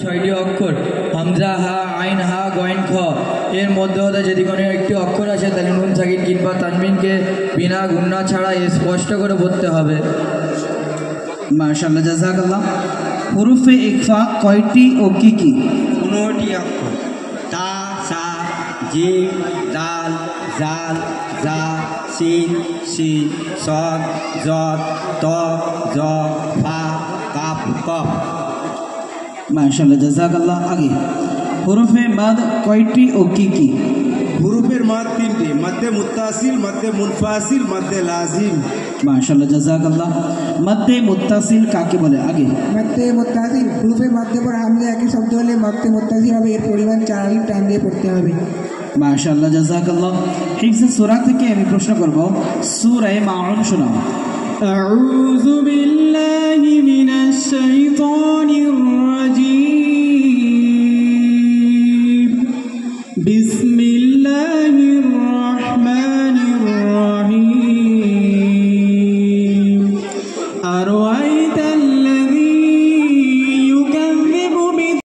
ছয়টি অক্ষর হামজা, হা, আইন, হা, গয়েন, খ এর মধ্যে হতে যদি কোনো একটি অক্ষর আসে তাহলে নুন সাকিন কিংবা তানবিনকে বিনা গুণনা ছাড়া স্পষ্ট করে পড়তে হবে। মাশাআল্লাহ, জাযাকাল্লাহ। হুরুফে ইকফা কয়টি ও কি কি? 15টি অক্ষর। তা, সা, জিম, দাল, জাল, জা, সিন, শিন, সদ, জদ, ত, জ, ফা, কাফ, কফ। মাশাআল্লাহ, জাযাকাল্লাহ। আগে হুরুফে মাদ কয়টি ও কি কি? হুরুফের মাদ 3টি, মধ্যে মুত্তাসিল, মধ্যে মুনফাসিল, মধ্যে লাজিম। মাশাআল্লাহ, জাযাকাল্লাহ। মধ্যে মুত্তাসিল কাকে বলে? আগে মধ্যে মুত্তাসিল হুরুফে মধ্যে পর হামজা একই শব্দ হলে মধ্যে মুত্তাসিল হবে, এর পরিমাণ 4 আলিফ টান দিয়ে পড়তে হবে। মাশাআল্লাহ, জাযাকাল্লাহ। হিফজে সূরা থেকে আমি প্রশ্ন করব, সূরা মাউন শোনাও। আউযু বিল্লাহি মিনাশ শাইতানির রাজীম। বিসমিল্লাহির